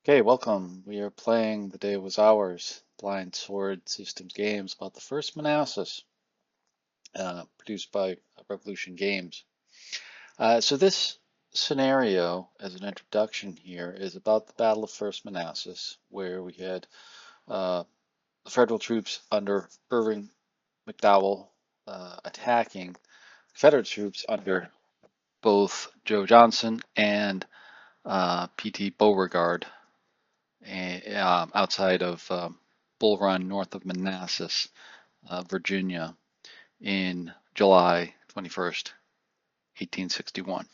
Okay, welcome. We are playing The Day Was Ours, Blind Sword Systems games about the first Manassas, produced by Revolution Games. So this scenario, as an introduction here, is about the Battle of First Manassas, where we had uh, the Federal troops under Irving McDowell attacking Confederate troops under both Joe Johnson and P.T. Beauregard outside of Bull Run, north of Manassas, Virginia, in July 21st, 1861.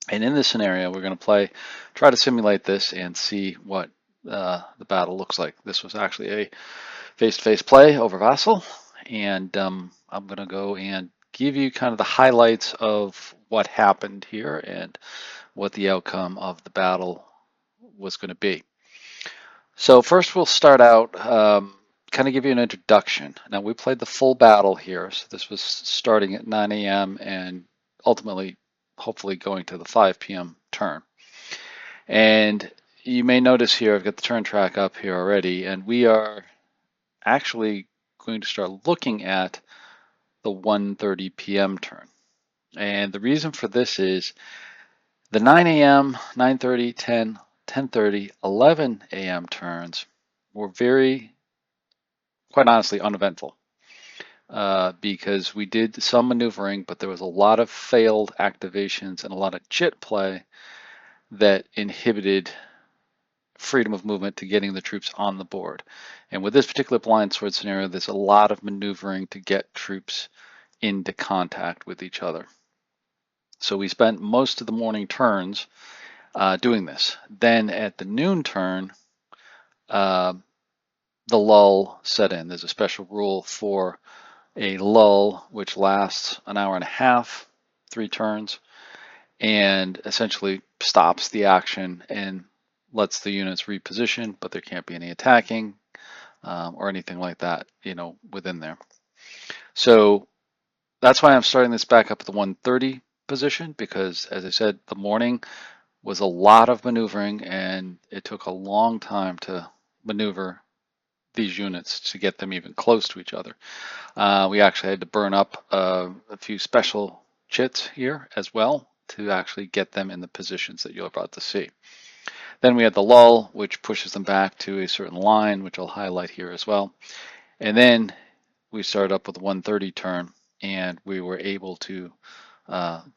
And in this scenario, we're going to try to simulate this and see what the battle looks like. This was actually a face-to-face play over Vassal, and I'm going to go and give you kind of the highlights of what happened here and what the outcome of the battle was going to be. So first we'll start out, kind of give you an introduction. Now we played the full battle here, so this was starting at 9 a.m. and ultimately, hopefully going to the 5 p.m. turn. And you may notice here, I've got the turn track up here already, and we are actually going to start looking at the 1:30 p.m. turn. And the reason for this is the 9 a.m., 9:30, 10, 10:30, 11 a.m. turns were quite honestly, uneventful because we did some maneuvering, but there was a lot of failed activations and a lot of chit play that inhibited freedom of movement to getting the troops on the board. And with this particular blind sword scenario, there's a lot of maneuvering to get troops into contact with each other. So we spent most of the morning turns doing this. Then at the noon turn, uh, the lull set in. There's a special rule for a lull which lasts an hour and a half, 3 turns, and essentially stops the action and lets the units reposition, but there can't be any attacking or anything like that, within there. So that's why I'm starting this back up at the 1:30 position, because as I said, the morning was a lot of maneuvering and it took a long time to maneuver these units to get them even close to each other. We actually had to burn up a few special chits here as well to actually get them in the positions that you're about to see. Then we had the lull, which pushes them back to a certain line, which I'll highlight here as well. And then we started up with a 1:30 turn, and we were able to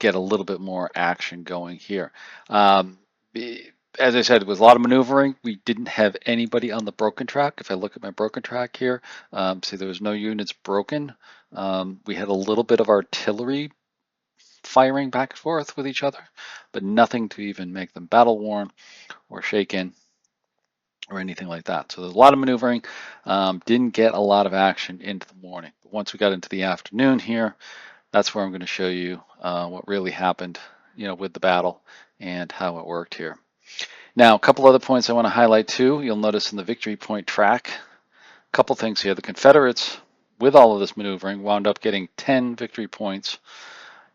get a little bit more action going here. As I said, it was a lot of maneuvering. We didn't have anybody on the broken track. If I look at my broken track here, see there was no units broken. We had a little bit of artillery firing back and forth with each other, but nothing to even make them battle worn or shaken or anything like that. So there's a lot of maneuvering. Didn't get a lot of action into the morning. But once we got into the afternoon here, that's where I'm going to show you what really happened, with the battle and how it worked here. Now, a couple other points I want to highlight too. You'll notice in the victory point track, a couple things here. The Confederates, with all of this maneuvering, wound up getting 10 victory points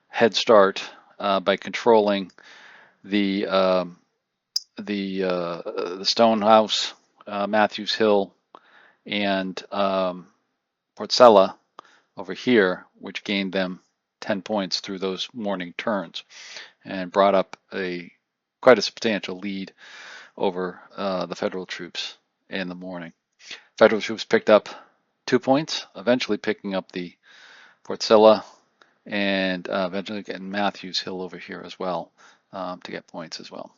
head start by controlling the Stonehouse, Matthews Hill, and Portella over here, which gained them 10 points through those morning turns and brought up quite a substantial lead over the Federal troops in the morning. Federal troops picked up 2 points, eventually picking up the Portella and eventually getting Matthews Hill over here as well to get points as well.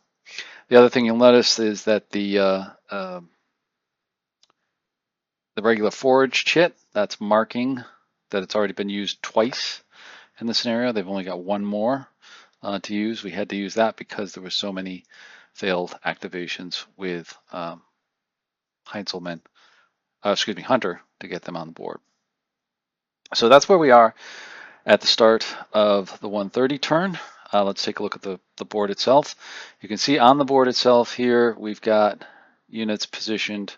The other thing you'll notice is that the regular forage chit, that's marking that it's already been used twice in the scenario. They've only got one more to use. We had to use that because there were so many failed activations with Hunter to get them on the board. So that's where we are at the start of the 1:30 turn. Let's take a look at the board itself. You can see on the board itself here, we've got units positioned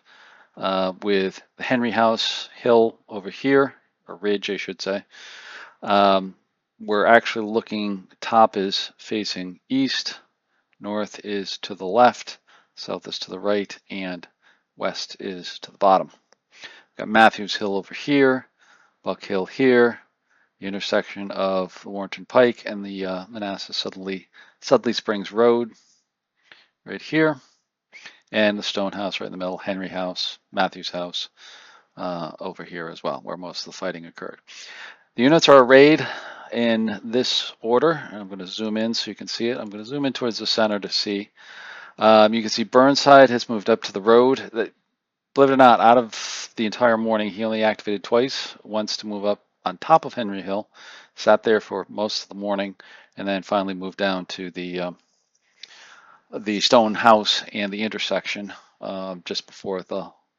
with the Henry House Hill over here, or ridge, I should say. We're actually looking, top is facing east, north is to the left, South is to the right, and west is to the bottom. We've got Matthews Hill over here, Buck Hill here, the intersection of the Warrenton Pike and the Manassas Sudley Springs Road right here, and the Stone House right in the middle, Henry House, Matthews House over here as well, where most of the fighting occurred. The units are arrayed in this order. I'm going to zoom in so you can see it. I'm going to zoom in towards the center to see. You can see Burnside has moved up to the road. Believe it or not, out of the entire morning, he only activated twice. Once to move up on top of Henry Hill, sat there for most of the morning, and then finally moved down to the Stone House and the intersection just before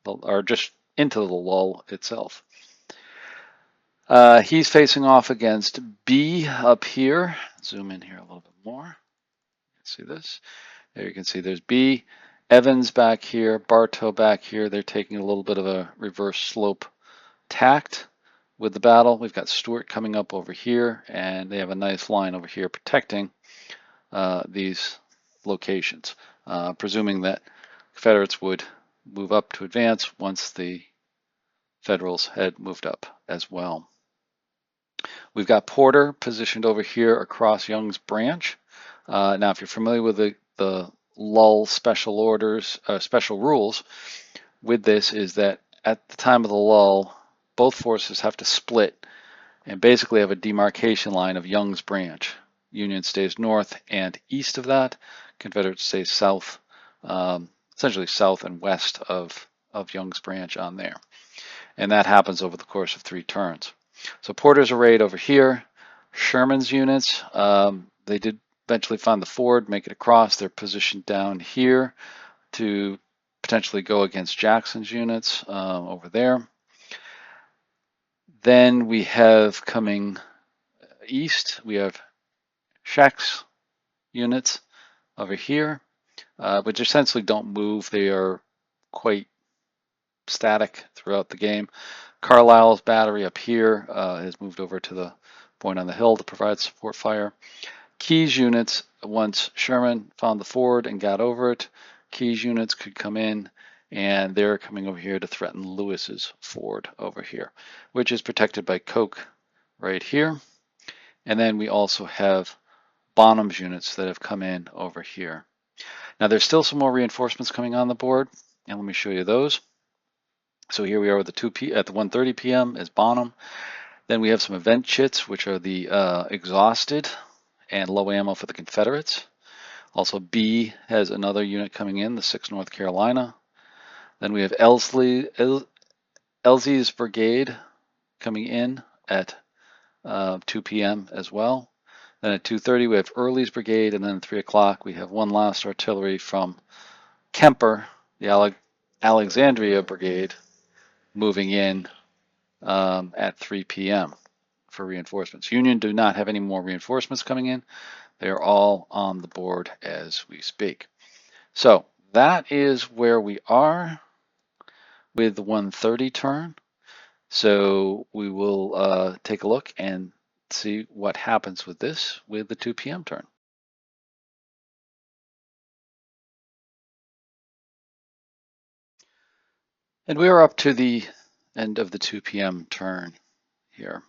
or just into the lull itself. He's facing off against B up here. Zoom in here a little bit more. See this? There you can see there's B. Evans back here, Bartow back here. They're taking a little bit of a reverse slope tact with the battle. We've got Stuart coming up over here, and they have a nice line over here protecting these locations, presuming that Confederates would move up to advance once the Federals had moved up as well. We've got Porter positioned over here across Young's Branch. Now, if you're familiar with the lull special rules with this, is that at the time of the lull, both forces have to split and basically have a demarcation line of Young's Branch. Union stays north and east of that. Confederate stays south, essentially south and west of Young's Branch on there. And that happens over the course of 3 turns. So Porter's arrayed over here. Sherman's units, they did eventually find the ford, make it across. They're positioned down here to potentially go against Jackson's units over there. Then we have coming east, we have Scheck's units over here, which essentially don't move. They are quite static throughout the game. Carlisle's battery up here has moved over to the point on the hill to provide support fire. Keyes units, once Sherman found the ford and got over it, Keyes units could come in, and they're coming over here to threaten Lewis's ford over here, which is protected by Coke right here. And then we also have Bonham's units that have come in over here. Now there's still some more reinforcements coming on the board, and let me show you those. So here we are with the at the 1:30 p.m. is Bonham. Then we have some event chits, which are the exhausted and low ammo for the Confederates. Also B has another unit coming in, the 6th North Carolina. Then we have Elzey's brigade coming in at 2 p.m. as well. Then at 2:30 we have Early's brigade, and then at 3 o'clock we have one last artillery from Kemper, the Alexandria brigade, moving in at 3 p.m. for reinforcements. Union do not have any more reinforcements coming in. They are all on the board as we speak. So that is where we are with the 1:30 turn. So we will take a look and see what happens with this with the 2 p.m. turn. And we are up to the end of the 2 p.m. turn here.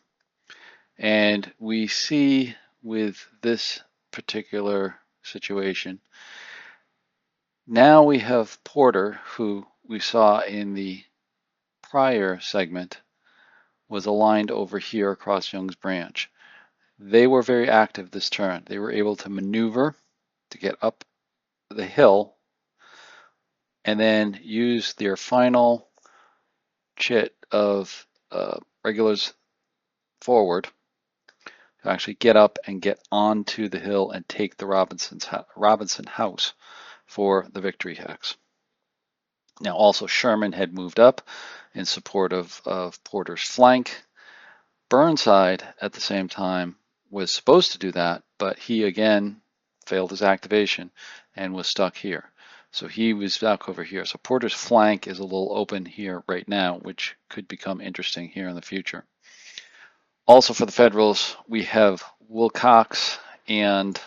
And we see with this particular situation, now we have Porter, who we saw in the prior segment was aligned over here across Young's Branch. They were very active this turn. They were able to maneuver to get up the hill and then use their final chit of regulars forward to actually get up and get onto the hill and take the Robinson House for the victory hex. Now also Sherman had moved up in support of Porter's flank. Burnside at the same time was supposed to do that, but he again failed his activation and was stuck here. So he was stuck over here. So Porter's flank is a little open here right now, which could become interesting here in the future. Also for the Federals, we have Wilcox and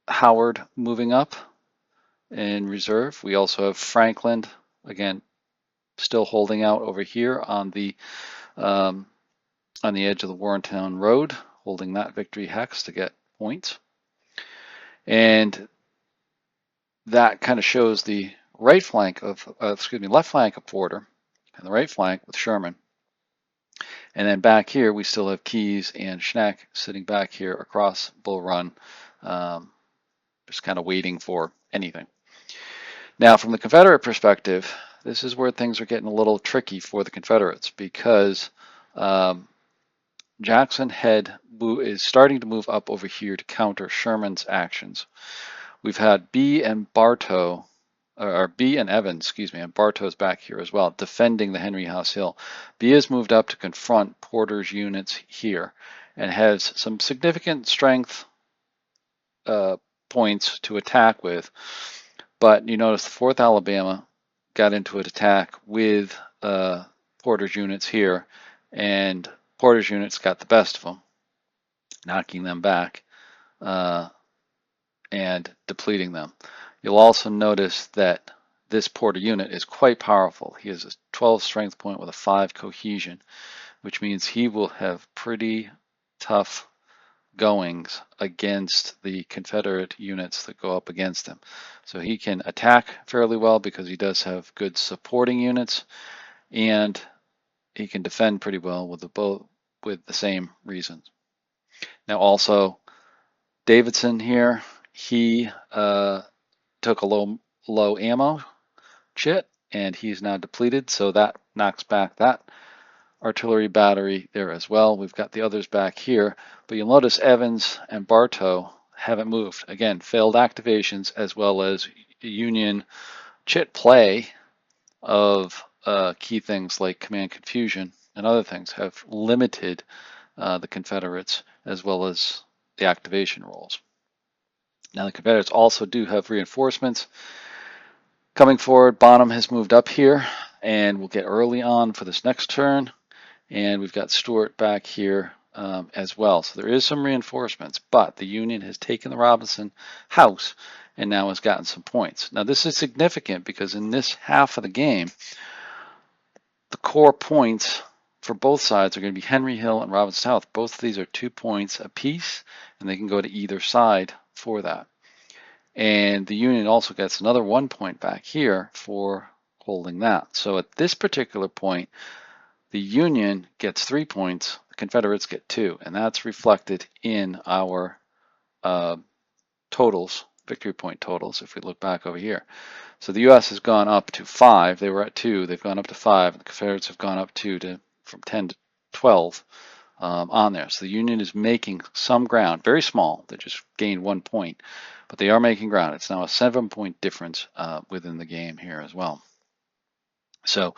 Howard moving up in reserve. We also have Franklin, again, still holding out over here on the edge of the Warrentown Road, holding that victory hex to get points. And that kind of shows the left flank of Porter and the right flank with Sherman. And then back here, we still have Keyes and Schneck sitting back here across Bull Run, just kind of waiting for anything. Now, from the Confederate perspective, this is where things are getting a little tricky for the Confederates, because Jackson is starting to move up over here to counter Sherman's actions. We've had B and Evans, and Bartow's back here as well, defending the Henry House Hill. B has moved up to confront Porter's units here and has some significant strength points to attack with. But you notice the 4th Alabama got into an attack with Porter's units here, and Porter's units got the best of them, knocking them back and depleting them. You'll also notice that this Porter unit is quite powerful. He has a 12 strength point with a 5 cohesion, which means he will have pretty tough goings against the Confederate units that go up against him. So he can attack fairly well because he does have good supporting units, and he can defend pretty well with the same reasons. Now also, Davidson here, he took a low ammo chit, and he's now depleted, so that knocks back that artillery battery there as well. We've got the others back here, but you'll notice Evans and Bartow haven't moved. Again, failed activations as well as Union chit play of key things like command confusion and other things have limited the Confederates as well as the activation rolls. Now the Confederates also do have reinforcements coming forward. Bonham has moved up here and we'll get early on for this next turn. And we've got Stuart back here as well. So there is some reinforcements, but the Union has taken the Robinson House and now has gotten some points. Now this is significant because in this half of the game, the core points for both sides are going to be Henry Hill and Robinson House. Both of these are 2 points apiece, and they can go to either side for that. And the Union also gets another 1 point back here for holding that. So at this particular point, the Union gets 3 points, the Confederates get 2, and that's reflected in our totals, victory point totals, if we look back over here. So the U.S. has gone up to 5. They were at 2. They've gone up to 5. The Confederates have gone up from 10 to 12 on there. So the Union is making some ground, very small. They just gained 1 point, but they are making ground. It's now a 7-point difference within the game here as well. So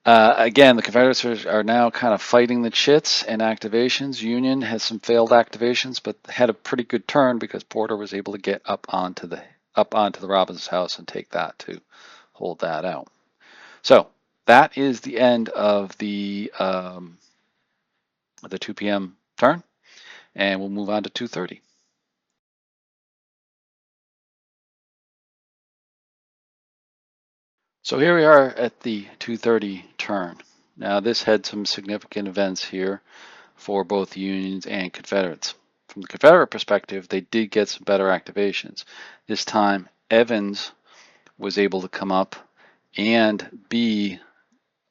again, the Confederates are now kind of fighting the chits and activations. Union has some failed activations, but had a pretty good turn because Porter was able to get up onto the Robinson House and take that to hold that out. So that is the end of the 2 p.m. turn, and we'll move on to 2:30. So here we are at the 2:30 turn. Now this had some significant events here for both Unions and Confederates. From the Confederate perspective, they did get some better activations. This time, Evans was able to come up, and B,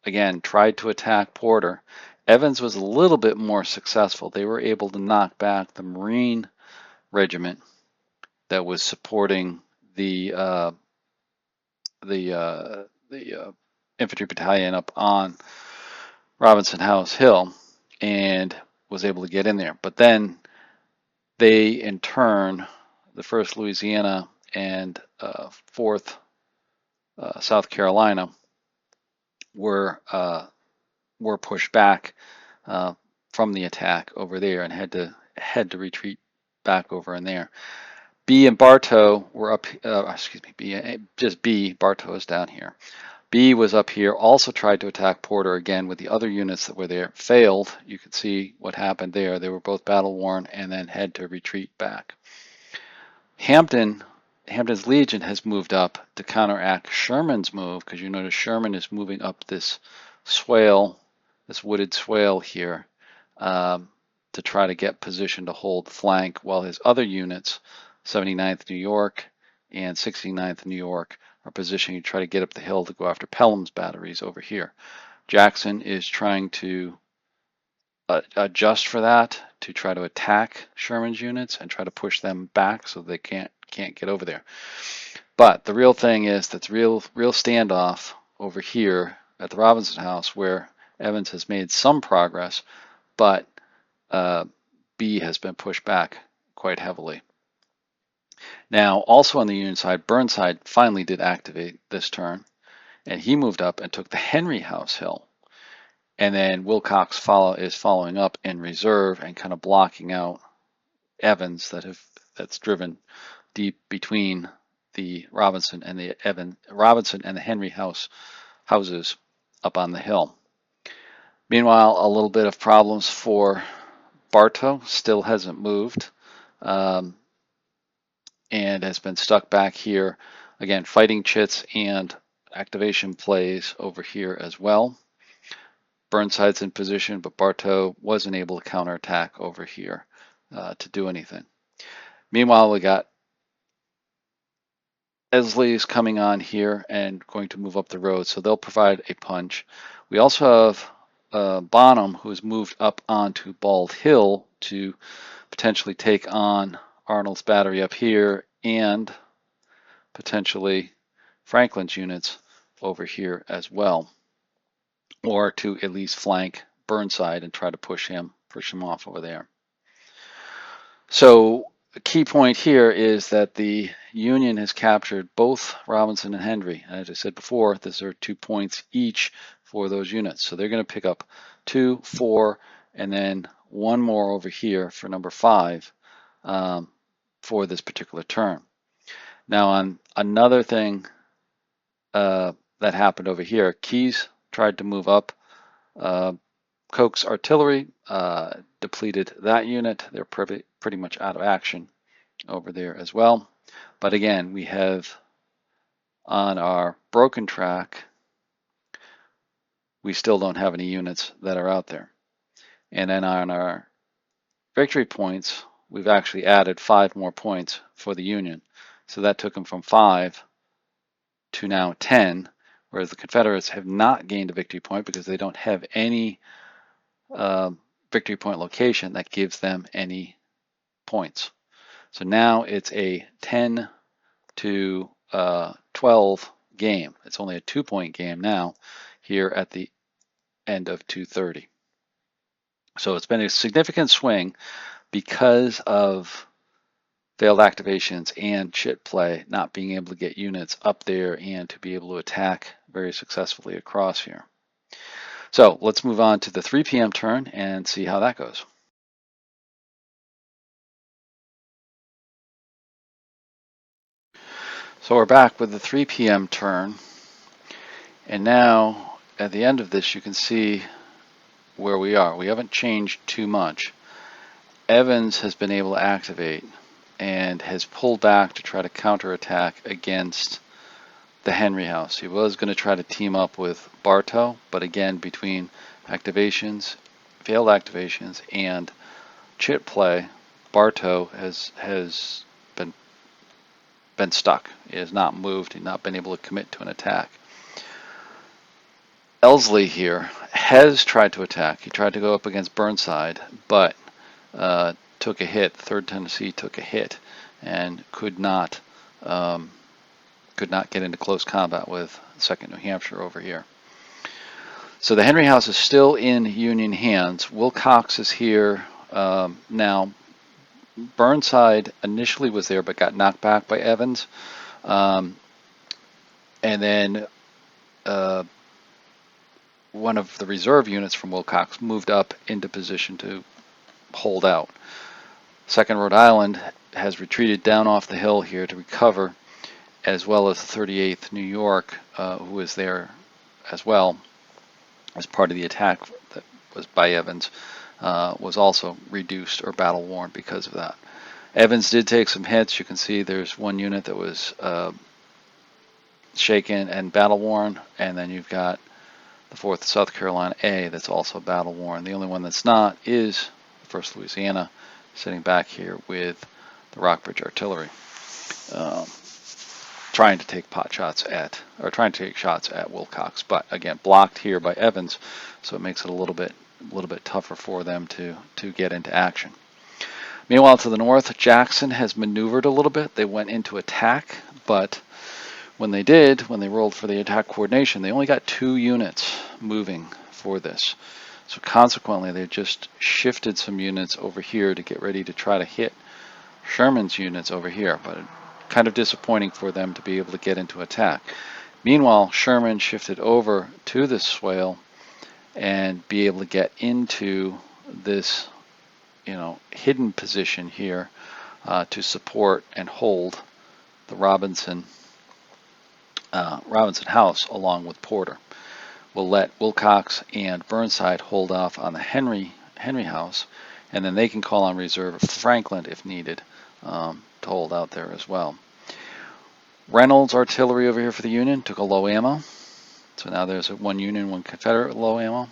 again, tried to attack Porter. Evans was a little bit more successful. They were able to knock back the Marine regiment that was supporting the infantry battalion up on Robinson House Hill and was able to get in there. But then they, in turn, the 1st Louisiana and 4th South Carolina were pushed back from the attack over there and had to retreat back over in there. B and Bartow were up, B, Bartow is down here. B was up here, also tried to attack Porter again with the other units that were there, failed. You can see what happened there. They were both battle worn and then had to retreat back. Hampton Hampton's Legion has moved up to counteract Sherman's move, because you notice Sherman is moving up this swale, this wooded swale here, to try to get position to hold flank, while his other units, 79th New York and 69th New York, are positioning to try to get up the hill to go after Pelham's batteries over here. Jackson is trying to adjust for that to try to attack Sherman's units and try to push them back so they can't get over there. But the real thing is that's real standoff over here at the Robinson House, where Evans has made some progress, but B has been pushed back quite heavily. Now, also on the Union side, Burnside finally did activate this turn, and he moved up and took the Henry House Hill. And then Wilcox is following up in reserve and kind of blocking out Evans that's driven deep between the Robinson and the Henry houses up on the hill. Meanwhile, a little bit of problems for Bartow. Still hasn't moved, and has been stuck back here. Again, fighting chits and activation plays over here as well. Burnside's in position, but Bartow wasn't able to counterattack over here to do anything. Meanwhile, we got Esley's coming on here and going to move up the road, so they'll provide a punch. We also have Bonham, who has moved up onto Bald Hill to potentially take on Arnold's battery up here and potentially Franklin's units over here as well, or to at least flank Burnside and try to push him off over there. So the key point here is that the Union has captured both Robinson and Henry. As I said before, these are 2 points each for those units. So they're going to pick up 2, 4, and then 1 more over here for number 5 for this particular turn. Now, on another thing that happened over here, Keyes tried to move up. Koch's artillery depleted that unit. They're pretty much out of action over there as well. But again, we have on our broken track, we still don't have any units that are out there. And then on our victory points, we've actually added 5 more points for the Union. So that took them from 5 to now 10, whereas the Confederates have not gained a victory point because they don't have any victory point location that gives them any points. So now it's a 10 to 12 game. It's only a 2-point game now here at the end of 2:30. So it's been a significant swing because of failed activations and chit play, not being able to get units up there and to be able to attack very successfully across here. So let's move on to the 3 p.m. turn and see how that goes. So we're back with the 3 p.m. turn, and now at the end of this you can see where we are. We haven't changed too much. Evans has been able to activate and has pulled back to try to counterattack against the Henry House. He was going to try to team up with Bartow, but again, between activations, failed activations, and chit play, Bartow has been stuck. He has not moved. He's not been able to commit to an attack. Elsley here has tried to attack. He tried to go up against Burnside, but took a hit. 3rd Tennessee took a hit and could not get into close combat with 2nd New Hampshire over here. So the Henry House is still in Union hands. Wilcox is here now. Burnside initially was there but got knocked back by Evans. And then one of the reserve units from Wilcox moved up into position to hold out. 2nd Rhode Island has retreated down off the hill here to recover, as well as the 38th New York, who is there as well as part of the attack that was by Evans, was also reduced or battle worn because of that. Evans did take some hits. You can see there's one unit that was shaken and battle worn, and then you've got the 4th South Carolina A that's also battle worn. The only one that's not is the 1st Louisiana, sitting back here with the Rockbridge Artillery, trying to take trying to take shots at Wilcox, but again blocked here by Evans, so it makes it a little bit tougher for them to get into action. Meanwhile, to the north, Jackson has maneuvered a little bit. They went into attack, but when they rolled for the attack coordination, they only got 2 units moving for this. So consequently, they just shifted some units over here to get ready to try to hit Sherman's units over here, but kind of disappointing for them to be able to get into attack. Meanwhile, Sherman shifted over to this swale and be able to get into this, hidden position here to support and hold the Robinson house along with Porter. We'll let Wilcox and Burnside hold off on the Henry house, and then they can call on reserve Franklin if needed to hold out there as well. Reynolds artillery over here for the Union took a low ammo, so now there's one Union, one Confederate low ammo.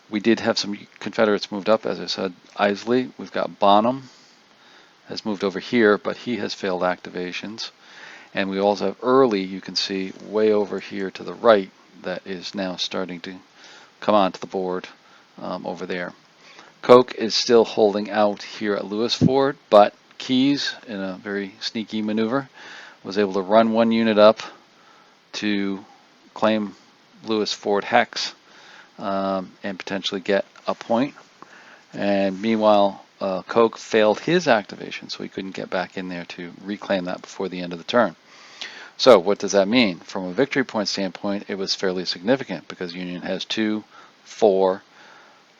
We did have some Confederates moved up, as I said. Isley, we've got Bonham has moved over here, but he has failed activations. And we also have Early, you can see way over here to the right, that is now starting to come onto the board over there. Koch is still holding out here at Lewis Ford, but Keyes, in a very sneaky maneuver, was able to run one unit up to claim Lewis Ford Hex and potentially get a point. And meanwhile, Koch failed his activation, so he couldn't get back in there to reclaim that before the end of the turn. So what does that mean? From a victory point standpoint, it was fairly significant because Union has 2, 4,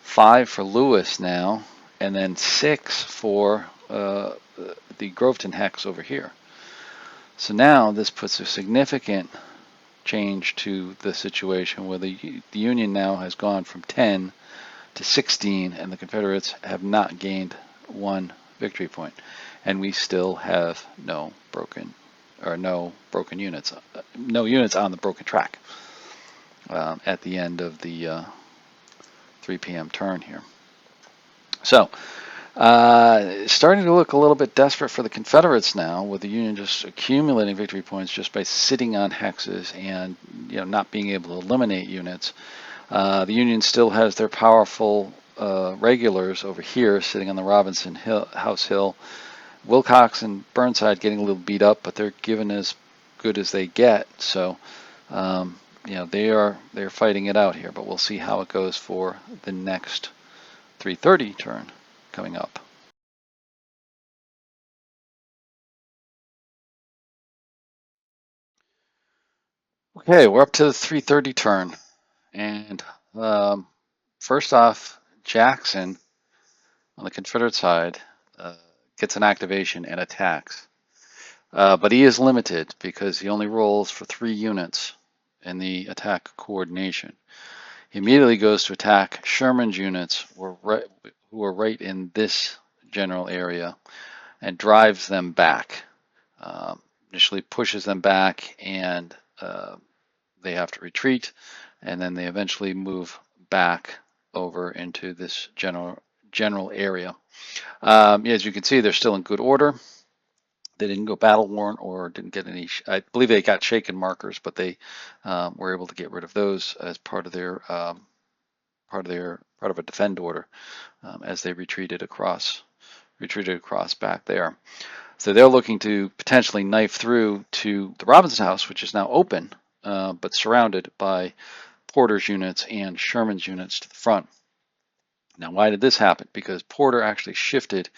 5 for Lewis now, and then 6 for the Groveton Hex over here. So now this puts a significant change to the situation where the Union now has gone from 10 to 16, and the Confederates have not gained 1 victory point, and we still have no broken units, no units on the broken track at the end of the 3 p.m. turn here. So starting to look a little bit desperate for the Confederates now, with the Union just accumulating victory points just by sitting on hexes and not being able to eliminate units. The Union still has their powerful regulars over here sitting on the Robinson House Hill. Wilcox and Burnside getting a little beat up, but they're given as good as they get. So, they're fighting it out here. But we'll see how it goes for the next 3:30 turn coming up. Okay, we're up to the 3:30 turn, and first off, Jackson on the Confederate side gets an activation and attacks. But he is limited because he only rolls for 3 units in the attack coordination. He immediately goes to attack Sherman's units who are right in this general area and drives them back. Initially pushes them back, and they have to retreat, and then they eventually move back over into this general area. As you can see, they're still in good order. They didn't go battle worn or didn't get any. I believe they got shaken markers, but they were able to get rid of those as part of a defend order as they retreated across back there. So they're looking to potentially knife through to the Robinson House, which is now open, but surrounded by Porter's units and Sherman's units to the front. Now, why did this happen? Because Porter actually shifted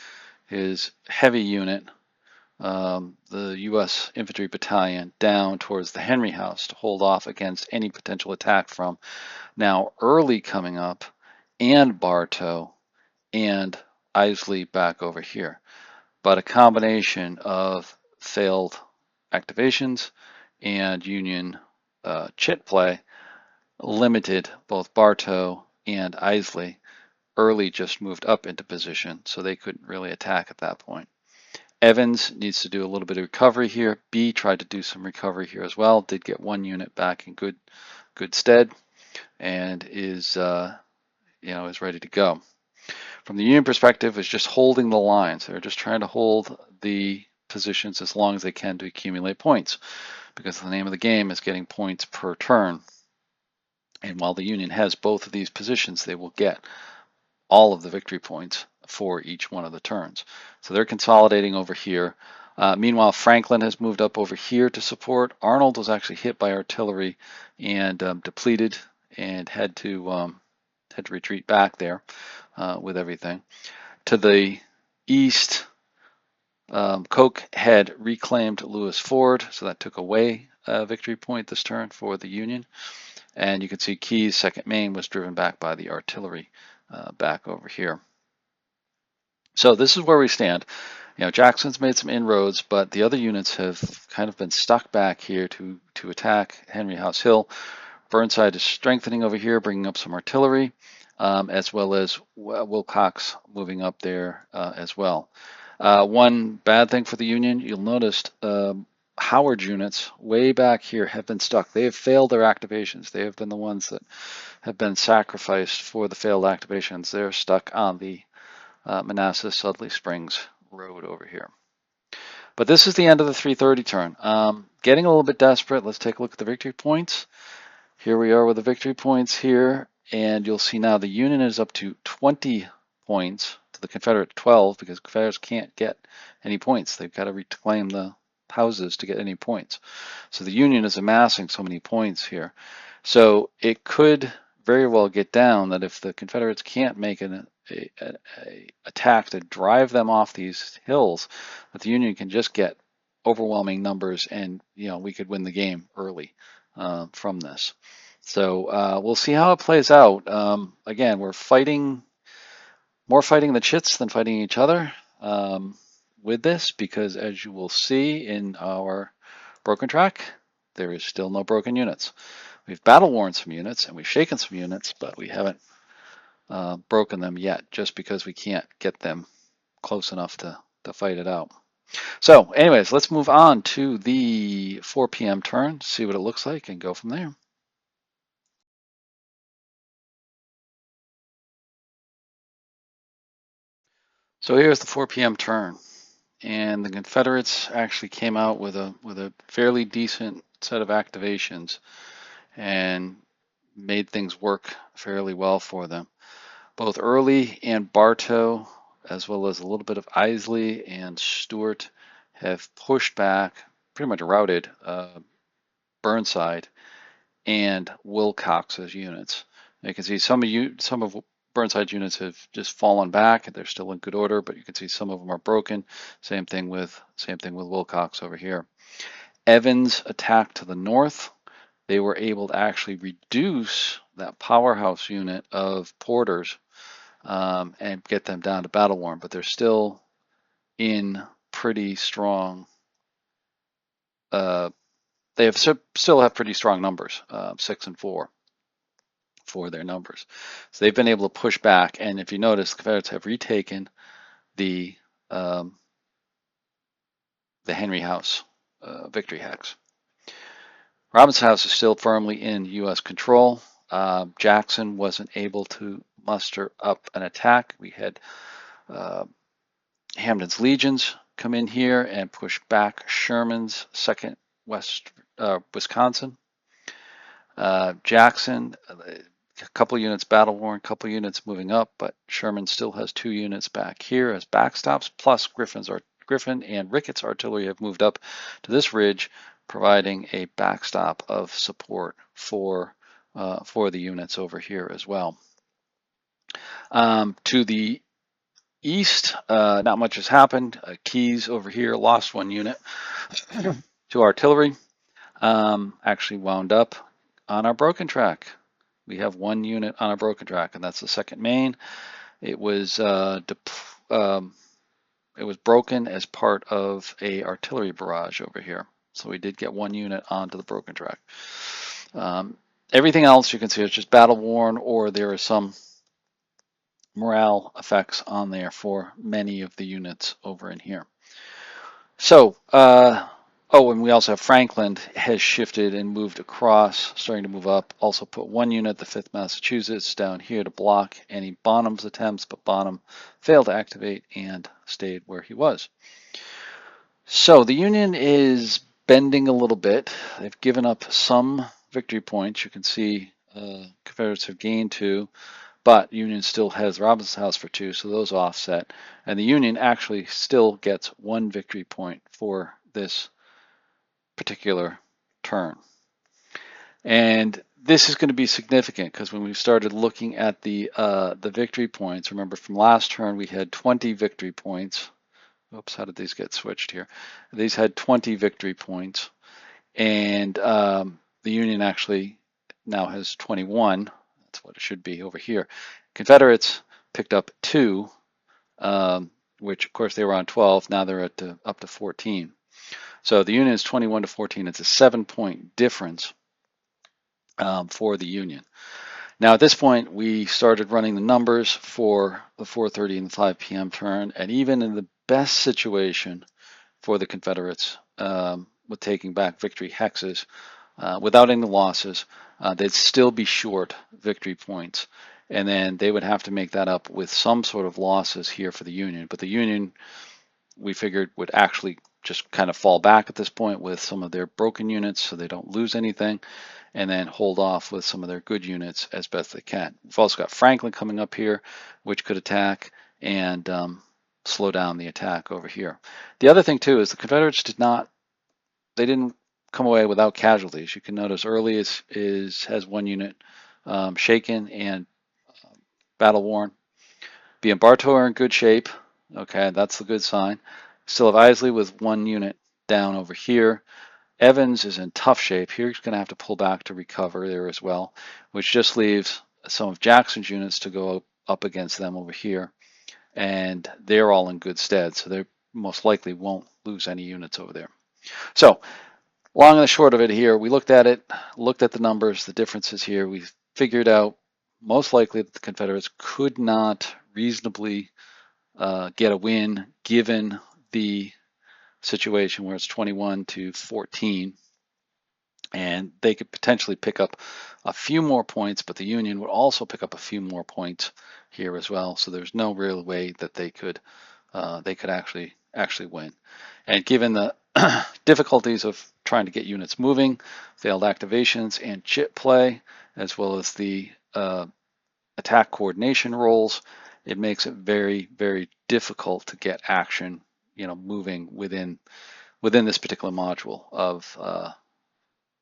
his heavy unit, the U.S. Infantry Battalion, down towards the Henry House to hold off against any potential attack from now Early coming up, and Bartow, and Isley back over here. But a combination of failed activations and Union chit play limited both Bartow and Isley. Early just moved up into position, so they couldn't really attack at that point. Evans needs to do a little bit of recovery here. B tried to do some recovery here as well. Did get 1 unit back in good stead, and is is ready to go. From the Union perspective, is just holding the lines. They're just trying to hold the positions as long as they can to accumulate points, because the name of the game is getting points per turn. And while the Union has both of these positions, they will get all of the victory points for each one of the turns. So they're consolidating over here. Meanwhile, Franklin has moved up over here to support. Arnold was actually hit by artillery and depleted, and had to retreat back there with everything. To the east, Koch had reclaimed Lewis Ford, so that took away a victory point this turn for the Union. And you can see Keyes' second Maine was driven back by the artillery back over here. So this is where we stand. Jackson's made some inroads, but the other units have kind of been stuck back here to attack Henry House Hill. Burnside is strengthening over here, bringing up some artillery, as well as Wilcox moving up there as well. One bad thing for the Union, you'll notice Howard's units way back here have been stuck. They have failed their activations. They have been the ones that have been sacrificed for the failed activations. They're stuck on the Manassas-Sudley Springs Road over here. But this is the end of the 330 turn. Getting a little bit desperate. Let's take a look at the victory points. Here we are with the victory points here, and you'll see now the Union is up to 20 points to the Confederate 12, because Confederates can't get any points. They've got to reclaim the houses to get any points. So the Union is amassing so many points here. So it could very well get down that if the Confederates can't make an attack to drive them off these hills, that the Union can just get overwhelming numbers, and we could win the game early from this. So we'll see how it plays out. Again, we're more fighting the chits than fighting each other with this, because as you will see in our broken track, there is still no broken units. We've battle worn some units and we've shaken some units, but we haven't broken them yet, just because we can't get them close enough to fight it out. So anyways, let's move on to the 4 p.m. turn, see what it looks like, and go from there. So here's the 4 p.m. turn, and the Confederates actually came out with a fairly decent set of activations and made things work fairly well for them. Both Early and Bartow, as well as a little bit of Isley and Stuart, have pushed back, pretty much routed Burnside and Wilcox's units. You can see some of Burnside's units have just fallen back. They're still in good order, but you can see some of them are broken. Same thing with Wilcox over here. Evans attacked to the north. They were able to actually reduce that powerhouse unit of Porter's and get them down to battle worn, but they're still in pretty strong. They still have pretty strong numbers, 6 and 4 for their numbers. So they've been able to push back, and if you notice, the Confederates have retaken the Henry House victory hex. Robinson House is still firmly in U.S. control. Jackson wasn't able to muster up an attack. We had Hamden's legions come in here and push back Sherman's 2nd Wisconsin. Jackson, a couple units battle worn, a couple units moving up, but Sherman still has 2 units back here as backstops, plus Griffin and Ricketts artillery have moved up to this ridge, providing a backstop of support for the units over here as well. To the east, not much has happened. Keyes over here lost 1 unit to artillery. Actually wound up on our broken track. We have 1 unit on our broken track, and that's the 2nd Maine. It was broken as part of a artillery barrage over here. So we did get 1 unit onto the broken track. Everything else you can see is just battle worn, or there is some morale effects on there for many of the units over in here. So, oh, and we also have Franklin has shifted and moved across, starting to move up. Also put one unit, the 5th Massachusetts, down here to block any Bonham's attempts, but Bonham failed to activate and stayed where he was. So the Union is bending a little bit. They've given up some victory points. You can see Confederates have gained 2, but Union still has Robinson's House for 2, so those offset. And the Union actually still gets 1 victory point for this particular turn. And this is going to be significant because when we started looking at the victory points, remember from last turn we had 20 victory points. Oops, how did these get switched here? These had 20 victory points, and the Union actually now has 21. That's what it should be over here. Confederates picked up 2, which of course they were on 12. Now they're at up to 14. So the Union is 21 to 14. It's a 7-point difference for the Union. Now at this point, we started running the numbers for the 4:30 and the 5 p.m. turn, and even in the best situation for the Confederates, with taking back victory hexes, without any losses, they'd still be short victory points. And then they would have to make that up with some sort of losses here for the Union. But the Union, we figured, would actually just kind of fall back at this point with some of their broken units so they don't lose anything, and then hold off with some of their good units as best they can. We've also got Franklin coming up here, which could attack and slow down the attack over here. The other thing too is the Confederates didn't come away without casualties. You can notice Early has 1 unit shaken and battle worn. B and Bartow are in good shape. Okay, that's the good sign. Still have Isley with 1 unit down over here. Evans is in tough shape. He's going to have to pull back to recover there as well, which just leaves some of Jackson's units to go up against them over here. And they're all in good stead, so they most likely won't lose any units over there. So, long and the short of it here, we looked at the numbers, the differences here. We figured out most likely that the Confederates could not reasonably get a win given the situation where it's 21 to 14, and they could potentially pick up a few more points, but the Union would also pick up a few more points here as well. So there's no real way that they could actually win. And given the difficulties of trying to get units moving, failed activations, and chip play, as well as the attack coordination rolls, it makes it very, very difficult to get action, moving within this particular module of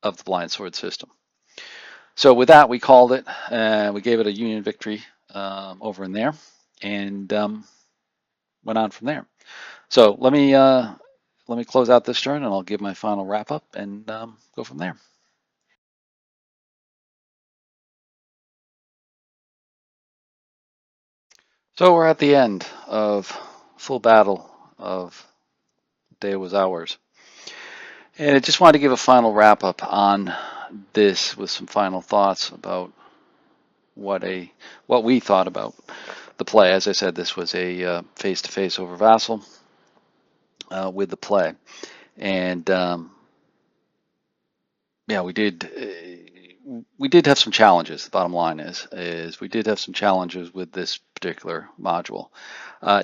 the Blind Sword system. So with that, we called it, we gave it a Union victory over in there, and went on from there. So let me close out this turn, and I'll give my final wrap up and go from there. So we're at the end of full battle of Day Was Ours. And I just wanted to give a final wrap up on this with some final thoughts about what we thought about the play. As I said, this was a face-to-face over Vassal with the play. And yeah, we did have some challenges. The bottom line is we did have some challenges with this particular module.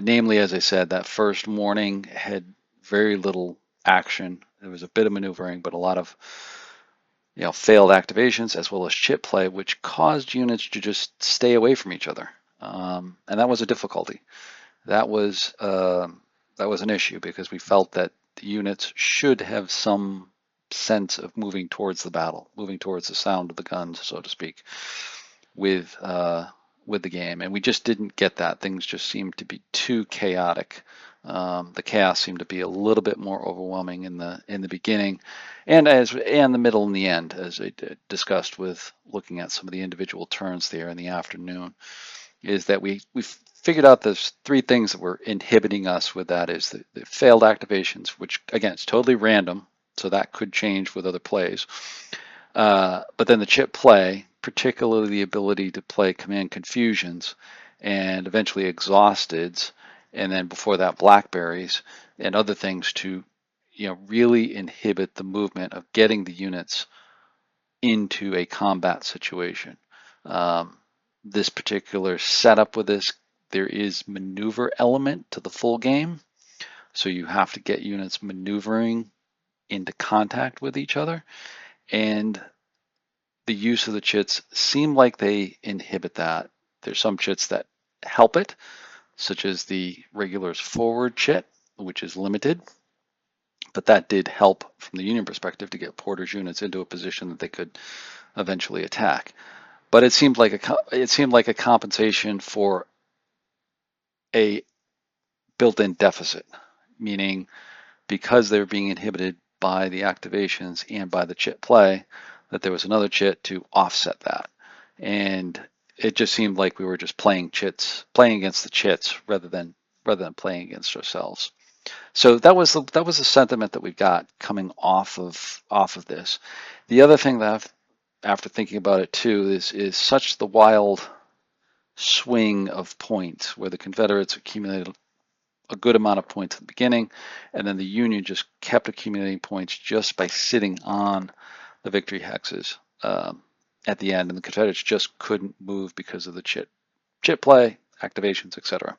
Namely, as I said, that first morning had very little action. There was a bit of maneuvering, but a lot of failed activations as well as chip play, which caused units to just stay away from each other. And that was a difficulty. That was an issue because we felt that the units should have some sense of moving towards the battle, moving towards the sound of the guns, so to speak, with the game, and we just didn't get that. Things just seemed to be too chaotic. The chaos seemed to be a little bit more overwhelming in the beginning, and the middle and the end, as I discussed with looking at some of the individual turns there in the afternoon. Is that we figured out there's 3 things that were inhibiting us with that. Is the failed activations, which again is totally random, so that could change with other plays. But then the chip play, particularly the ability to play command confusions, and eventually exhaustids, and then before that blackberries and other things to really inhibit the movement of getting the units into a combat situation. Um, this particular setup with this, there is maneuver element to the full game, so you have to get units maneuvering into contact with each other, and the use of the chits seem like they inhibit that. There's some chits that help it, such as the regular's forward chit, which is limited, but that did help from the Union perspective to get Porter's units into a position that they could eventually attack. But it seemed like a compensation for a built-in deficit, meaning because they were being inhibited by the activations and by the chit play, that there was another chit to offset that. And it just seemed like we were just playing against the chits rather than playing against ourselves. So that was the sentiment that we got coming off of this. The other thing that after thinking about it too is such the wild swing of points where the Confederates accumulated a good amount of points at the beginning, and then the Union just kept accumulating points just by sitting on the victory hexes at the end, and the Confederates just couldn't move because of the chit play, activations, etc.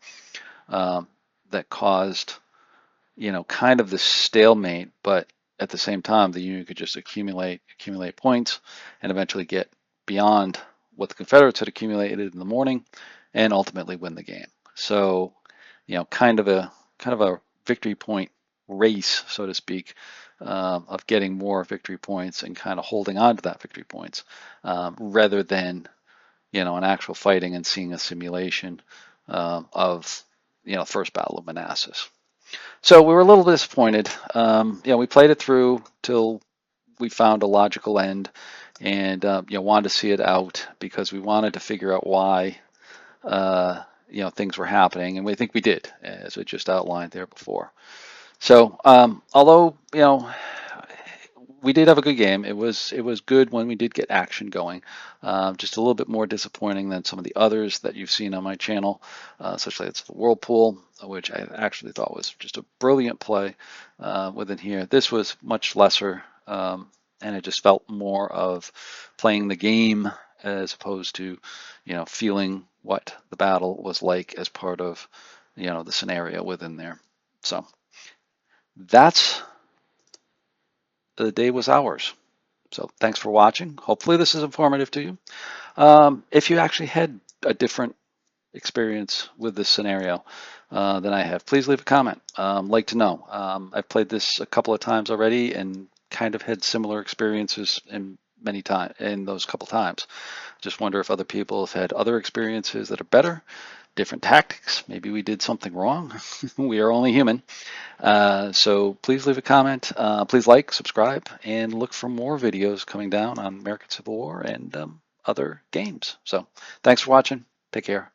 That caused kind of this stalemate, but at the same time, the Union could just accumulate points and eventually get beyond what the Confederates had accumulated in the morning and ultimately win the game. So, kind of a victory point race, so to speak, of getting more victory points and kind of holding on to that victory points rather than, an actual fighting and seeing a simulation of, first Battle of Manassas. So we were a little disappointed. We played it through till we found a logical end, and wanted to see it out because we wanted to figure out why things were happening, and we think we did, as I just outlined there before. So although we did have a good game, it was good when we did get action going. Just a little bit more disappointing than some of the others that you've seen on my channel, such as the Whirlpool, which I actually thought was just a brilliant play within here. This was much lesser, and it just felt more of playing the game as opposed to, feeling what the battle was like as part of, the scenario within there. So that's the day was ours. So thanks for watching. Hopefully this is informative to you. If you actually had a different experience with this scenario than I have, please leave a comment. Like to know. I've played this a couple of times already and kind of had similar experiences in those couple times. Just wonder if other people have had other experiences that are better, different tactics. Maybe we did something wrong. We are only human. So please leave a comment. Please like, subscribe, and look for more videos coming down on American Civil War and other games. So thanks for watching. Take care.